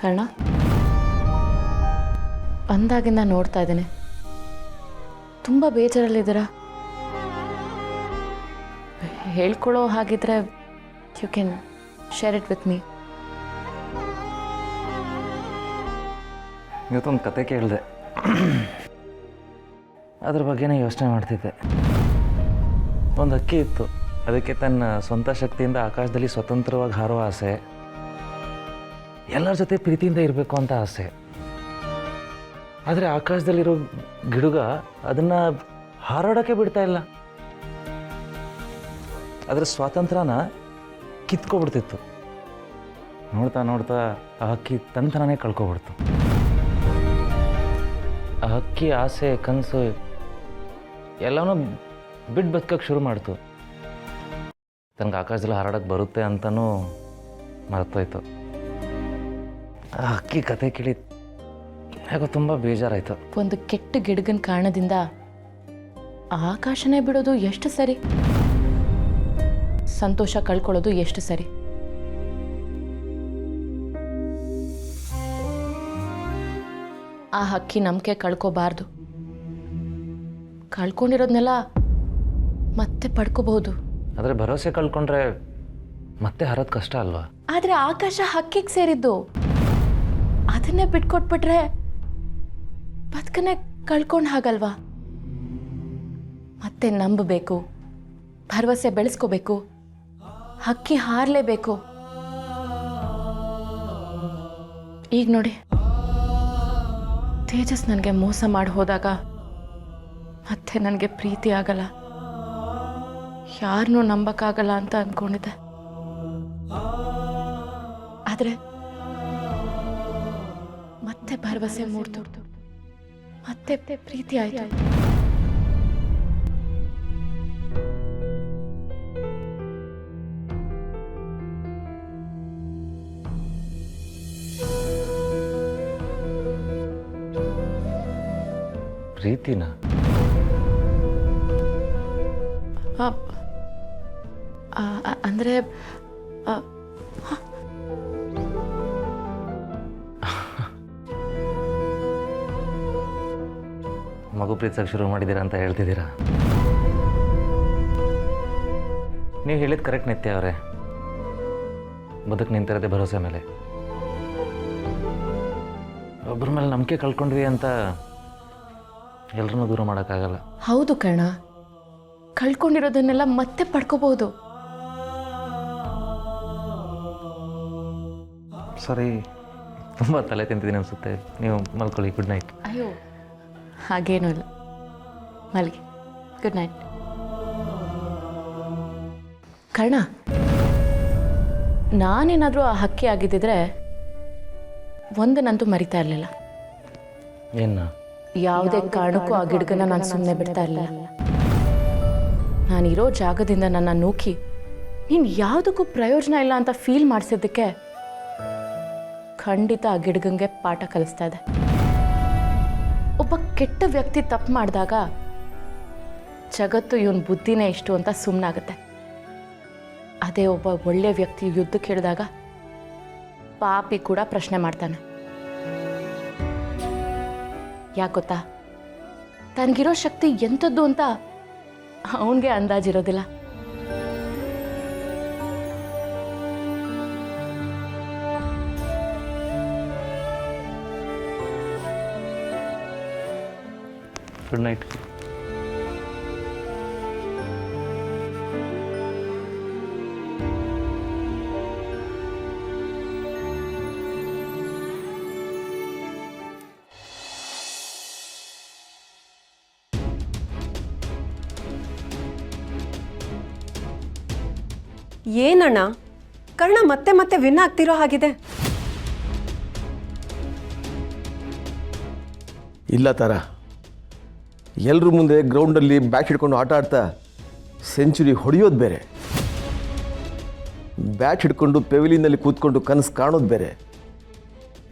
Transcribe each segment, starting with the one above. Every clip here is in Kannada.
ಕರ್ಣ, ಬಂದಾಗಿಂದ ನೋಡ್ತಾ ಇದ್ದೀನಿ, ತುಂಬ ಬೇಜಾರಲ್ಲಿದ್ದೀರಾ. ಹೇಳ್ಕೊಳ್ಳೋ ಹಾಗಿದ್ರೆ you can share it with me. ಇವತ್ತೊಂದು ಕತೆ ಕೇಳಿದೆ, ಅದ್ರ ಬಗ್ಗೆನೇ ಯೋಚನೆ ಮಾಡ್ತಿದ್ದೆ. ಒಂದು ಹಕ್ಕಿ ಇತ್ತು, ಅದಕ್ಕೆ ತನ್ನ ಸ್ವಂತ ಶಕ್ತಿಯಿಂದ ಆಕಾಶದಲ್ಲಿ ಸ್ವತಂತ್ರವಾಗಿ ಹಾರುವ ಆಸೆ, ಎಲ್ಲರ ಜೊತೆ ಪ್ರೀತಿಯಿಂದ ಇರಬೇಕು ಅಂತ ಆಸೆ. ಆದರೆ ಆಕಾಶದಲ್ಲಿರೋ ಗಿಡುಗ ಅದನ್ನು ಹಾರಾಡೋಕ್ಕೆ ಬಿಡ್ತಾ ಇಲ್ಲ. ಅದರ ಸ್ವಾತಂತ್ರ್ಯನ ಕಿತ್ಕೊಬಿಡ್ತಿತ್ತು. ನೋಡ್ತಾ ನೋಡ್ತಾ ಆ ಹಕ್ಕಿ ತನ್ನತನನೇ ಕಳ್ಕೊಬಿಡ್ತು. ಆ ಹಕ್ಕಿ ಆಸೆ, ಕನಸು ಎಲ್ಲವನ್ನೂ ಬಿಟ್ಟು ಬದುಕಕ್ಕೆ ಶುರು ಮಾಡ್ತು. ತನಗೆ ಆಕಾಶದಲ್ಲಿ ಹಾರಾಡೋಕ್ಕೆ ಬರುತ್ತೆ ಅಂತಲೂ ಮರ್ತೋಯ್ತು. ಆ ಹಕ್ಕಿ ಕತೆ ಕೇಳಿ ಯಾಕೋ ತುಂಬ ಬೇಜಾರಾಯಿತು. ಒಂದು ಕೆಟ್ಟ ಗಿಡಗನ ಕಾರಣದಿಂದ ಆಕಾಶನೇ ಬಿಡೋದು ಎಷ್ಟು ಸರಿ, ಸಂತೋಷ ಕಳ್ಕೊಳ್ಳೋದು ಎಷ್ಟು ಸರಿ. ಆ ಹಕ್ಕಿ ನಂಬಿಕೆ ಕಳ್ಕೋಬಾರ್ದು. ಕಳ್ಕೊಂಡಿರೋದ್ನೆಲ್ಲ ಮತ್ತೆ ಪಡ್ಕೋಬಹುದು. ಆದರೆ ಭರವಸೆ ಕಳ್ಕೊಂಡ್ರೆ ಮತ್ತೆ ಹರೋದು ಕಷ್ಟ ಅಲ್ವಾ? ಆದರೆ ಆಕಾಶ ಹಕ್ಕಿಗೆ ಸೇರಿದ್ದು, ಅದನ್ನೇ ಬಿಟ್ಕೊಟ್ಬಿಟ್ರೆ ಬದುಕನ್ನೇ ಕಳ್ಕೊಂಡು ಹಾಗಲ್ವಾ? ಮತ್ತೆ ನಂಬಬೇಕು, ಭರವಸೆ ಬೆಳೆಸ್ಕೋಬೇಕು, ಹಕ್ಕಿ ಹಾರಲೇಬೇಕು. ಈಗ ನೋಡಿ, ತೇಜಸ್ ನನಗೆ ಮೋಸ ಮಾಡಿ ಹೋದಾಗ ಮತ್ತೆ ನನಗೆ ಪ್ರೀತಿ ಆಗಲ್ಲ, ಯಾರನ್ನೂ ನಂಬಕ್ಕಾಗಲ್ಲ ಅಂತ ಅಂದ್ಕೊಂಡಿದ್ದೆ. ಆದರೆ ಮತ್ತೆ ಭರವಸೆ ಮೂಡ್ತು, ಮತ್ತೆ ಪ್ರೀತಿ ಆಯ್ತು. ಪ್ರೀತಿನ ಅಂದರೆ ಮಗು ಪ್ರೀತಿಸಕ್ಕೆ ಶುರು ಮಾಡಿದ್ದೀರಾ ಅಂತ ಹೇಳ್ತಿದ್ದೀರಾ? ನೀವು ಹೇಳಿದ ಕರೆಕ್ಟ್ ನಿತ್ಯ ಅವರೇ. ಬದುಕು ನಿಂತಿರೋದೇ ಭರವಸೆ ಮೇಲೆ. ಒಬ್ಬರ ಮೇಲೆ ನಂಬಿಕೆ ಕಳ್ಕೊಂಡ್ವಿ ಅಂತ ಎಲ್ಲರನ್ನೂ ದೂರ ಮಾಡೋಕ್ಕಾಗಲ್ಲ. ಹೌದು ಕರ್ಣ, ಕಳ್ಕೊಂಡಿರೋದನ್ನೆಲ್ಲ ಮತ್ತೆ ಪಡ್ಕೋಬಹುದು. ಸಾರಿ, ತುಂಬ ತಲೆ ತಿಂತಿದ್ದೀನಿ ಅನಿಸುತ್ತೆ. ನೀವು ಮಲ್ಕೊಳ್ಳಿ. Good night. ಅಯ್ಯೋ, ಹಾಗೇನೂ ಇಲ್ಲ, ಮಲಗಿ. Good night. ಕರ್ಣ, ನಾನೇನಾದರೂ ಆ ಹಕ್ಕಿ ಆಗಿದ್ದಿದ್ರೆ ಒಂದನ್ನಂತೂ ಮರಿತಾ ಇರಲಿಲ್ಲ. ಏನು? ಯಾವುದೇ ಕಾರಣಕ್ಕೂ ಆ ಗಿಡಗನ್ನ ನಾನು ಸುಮ್ಮನೆ ಬಿಡ್ತಾ ಇರಲಿಲ್ಲ. ನಾನಿರೋ ಜಾಗದಿಂದ ನನ್ನ ನೂಕಿ ನೀನು ಯಾವುದಕ್ಕೂ ಪ್ರಯೋಜನ ಇಲ್ಲ ಅಂತ ಫೀಲ್ ಮಾಡಿಸಿದ್ದಕ್ಕೆ ಖಂಡಿತ ಆ ಗಿಡಗಂಗೆ ಪಾಠ ಕಲಿಸ್ತಾ ಇದೆ. ಒಬ್ಬ ಕೆಟ್ಟ ವ್ಯಕ್ತಿ ತಪ್ಪು ಮಾಡಿದಾಗ ಜಗತ್ತು ಇವನ್ ಬುದ್ಧಿನೇ ಇಷ್ಟು ಅಂತ ಸುಮ್ಮನಾಗುತ್ತೆ. ಅದೇ ಒಬ್ಬ ಒಳ್ಳೆ ವ್ಯಕ್ತಿ ಯುದ್ಧಕ್ಕೆ ಹಿಡಿದಾಗ ಪಾಪಿ ಕೂಡ ಪ್ರಶ್ನೆ ಮಾಡ್ತಾನೆ. ಯಾಕೆ ಗೊತ್ತಾ? ತನಗಿರೋ ಶಕ್ತಿ ಎಂಥದ್ದು ಅಂತ ಅವನಿಗೆ ಅಂದಾಜಿರೋದಿಲ್ಲ. Good night. ಏನಣ್ಣ, ಕರ್ಣ ಮತ್ತೆ ಮತ್ತೆ ವಿನ್ ಆಗ್ತಿರೋ ಹಾಗಿದೆ. ಇಲ್ಲ ತಾರ, ಎಲ್ಲರ ಮುಂದೆ ಗ್ರೌಂಡಲ್ಲಿ ಬ್ಯಾಟ್ ಹಿಡ್ಕೊಂಡು ಆಟ ಆಡ್ತಾ ಸೆಂಚುರಿ ಹೊಡೆಯೋದು ಬೇರೆ, ಬ್ಯಾಟ್ ಹಿಡ್ಕೊಂಡು ಪೆವಿಲಿನಲ್ಲಿ ಕೂತ್ಕೊಂಡು ಕನಸು ಕಾಣೋದು ಬೇರೆ.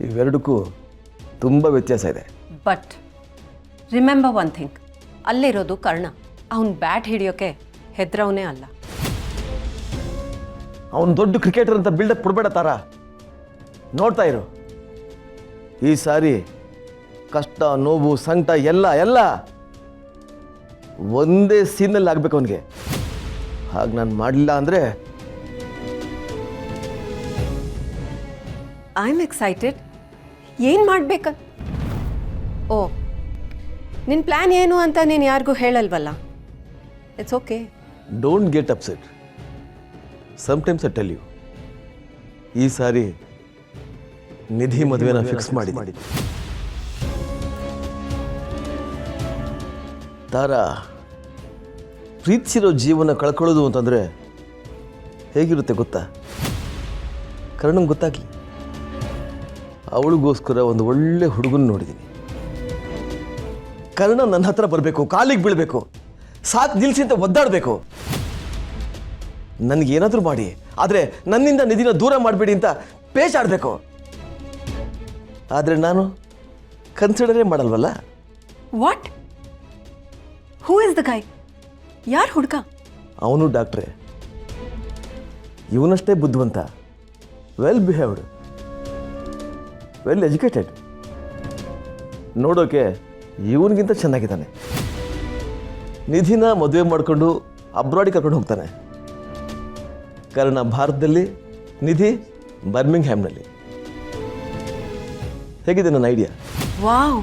ಇವೆರಡಕ್ಕೂ ತುಂಬ ವ್ಯತ್ಯಾಸ ಇದೆ. ಬಟ್ ರಿಮೆಂಬರ್ ಒನ್ ಥಿಂಗ್, ಅಲ್ಲಿರೋದು ಕರ್ಣ. ಅವನು ಬ್ಯಾಟ್ ಹಿಡಿಯೋಕೆ ಹೆದ್ರವನೇ ಅಲ್ಲ. ಅವನು ದೊಡ್ಡ ಕ್ರಿಕೆಟರ್ ಅಂತ ಬಿಲ್ಡಪ್ ಕೊಡಬೇಡ ತಾರ. ನೋಡ್ತಾ ಇರು, ಈ ಸಾರಿ ಕಷ್ಟ ನೋವು ಸಂಕಟ ಎಲ್ಲ ಒಂದೇ ಸೀನಲ್ಲಿ ಆಗ್ಬೇಕು ಅವನಿಗೆ. ಹಾಗೆ ನಾನು ಮಾಡಲಿಲ್ಲ ಅಂದರೆ ಐ ಆಮ್ ಎಕ್ಸೈಟೆಡ್. ಏನು ಮಾಡ್ಬೇಕ? ಓ, ನಿನ್ನ ಪ್ಲ್ಯಾನ್ ಏನು ಅಂತ ನೀನು ಯಾರಿಗೂ ಹೇಳಲ್ವಲ್ಲ. It's okay. Don't get upset. Sometimes I tell you, ಈ ಸಾರಿ ನಿಧಿ ಮದುವೆನ ಫಿಕ್ಸ್ ಮಾಡಿ. ತಾರಾ, ಪ್ರೀತಿಸಿರೋ ಜೀವನ ಕಳ್ಕೊಳ್ಳೋದು ಅಂತಂದರೆ ಹೇಗಿರುತ್ತೆ ಗೊತ್ತಾ? ಕರ್ಣಂಗೆ ಗೊತ್ತಾಗಲಿ. ಅವಳಿಗೋಸ್ಕರ ಒಂದು ಒಳ್ಳೆ ಹುಡುಗನ ನೋಡಿದ್ದೀನಿ. ಕರ್ಣ ನನ್ನ ಹತ್ರ ಬರಬೇಕು, ಕಾಲಿಗೆ ಬೀಳಬೇಕು, ಸಾಕು ನಿಲ್ಲಿಸಿ ಅಂತ ಒದ್ದಾಡಬೇಕು. ನನಗೇನಾದರೂ ಮಾಡಿ, ಆದರೆ ನನ್ನಿಂದ ನಿಧಿನ ದೂರ ಮಾಡಬೇಡಿ ಅಂತ ಪೇಚಾಡಬೇಕು. ಆದರೆ ನಾನು ಕನ್ಸಿಡರೇ ಮಾಡಲ್ವಲ್ಲ. What? Who is the guy? ಯಾರು ಹುಡುಗ? ಅವನು ಡಾಕ್ಟ್ರೇ. ಇವನಷ್ಟೇ ಬುದ್ಧಿವಂತ, ವೆಲ್ ಬಿಹೇವ್ಡ್, ವೆಲ್ ಎಜುಕೇಟೆಡ್. ನೋಡೋಕೆ ಇವನಿಗಿಂತ ಚೆನ್ನಾಗಿದ್ದಾನೆ. ನಿಧಿನ ಮದುವೆ ಮಾಡಿಕೊಂಡು ಅಬ್ರಾಡಿಗೆ ಕರ್ಕೊಂಡು ಹೋಗ್ತಾನೆ. ಕಾರಣ ಭಾರತದಲ್ಲಿ, ನಿಧಿ ಬರ್ಮಿಂಗ್ಹ್ಯಾಮ್ನಲ್ಲಿ. ಹೇಗಿದೆ ನನ್ನ ಐಡಿಯಾ? ವಾವ್,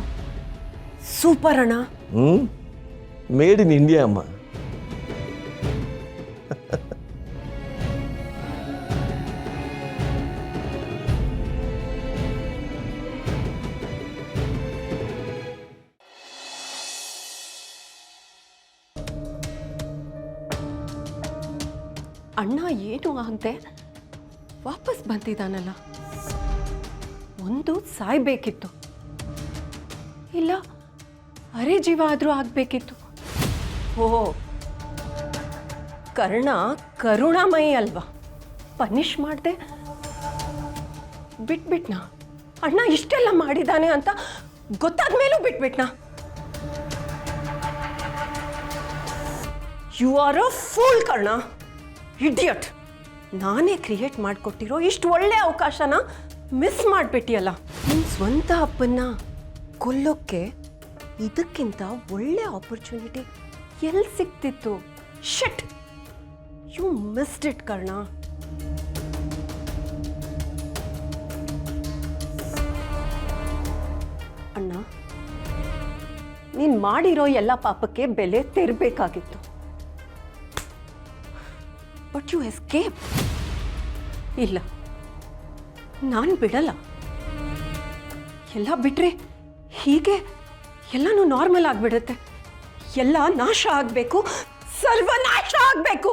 ಸೂಪರ್ ಅಣ್ಣ. ಮೇಡ್ ಇನ್ ಇಂಡಿಯಾ ಅಮ್ಮ. ಅಣ್ಣ ಏನು ಆಗದೆ ವಾಪಸ್ ಬಂದಿದ್ದಾನಲ್ಲ. ಒಂದು ಸಾಯ್ಬೇಕಿತ್ತು, ಇಲ್ಲ ಅರೆ ಜೀವ ಆದರೂ ಆಗಬೇಕಿತ್ತು. ಓ, ಕರ್ಣ ಕರುಣಾಮಯಿ ಅಲ್ವಾ? ಪನಿಷ್ ಮಾಡಿದೆ, ಬಿಟ್ಬಿಟ್ನಾ? ಅಣ್ಣ ಇಷ್ಟೆಲ್ಲ ಮಾಡಿದ್ದಾನೆ ಅಂತ ಗೊತ್ತಾದ ಮೇಲೂ ಬಿಟ್ಬಿಟ್ನಾ? You are a fool Karna, idiot. ನಾನೇ ಕ್ರಿಯೇಟ್ ಮಾಡಿಕೊಟ್ಟಿರೋ ಇಷ್ಟು ಒಳ್ಳೆ ಅವಕಾಶನ ಮಿಸ್ ಮಾಡಿಬಿಟ್ಟಿಯಲ್ಲ. ನಿಮ್ಮ ಸ್ವಂತ ಅಪ್ಪನ್ನ ಕೊಲ್ಲೋಕ್ಕೆ ಇದಕ್ಕಿಂತ ಒಳ್ಳೆ ಆಪರ್ಚುನಿಟಿ ಎಲ್ಲಿ ಸಿಕ್ತಿತ್ತು? ಶಿಟ್, ಯು ಮಿಸ್ಡ್ ಇಟ್ ಕರ್ಣ. ಅಣ್ಣ, ನೀನು ಮಾಡಿರೋ ಎಲ್ಲ ಪಾಪಕ್ಕೆ ಬೆಲೆ ತೆರಬೇಕಾಗಿತ್ತು. But you escape. ಇಲ್ಲ, ನಾನು ಬಿಡಲ್ಲ. ಎಲ್ಲ ಬಿಟ್ರೆ ಹೀಗೆ ಎಲ್ಲನೂ ನಾರ್ಮಲ್ ಆಗಿಬಿಡುತ್ತೆ. ಎಲ್ಲ ನಾಶ ಆಗಬೇಕು, ಸರ್ವನಾಶ ಆಗಬೇಕು.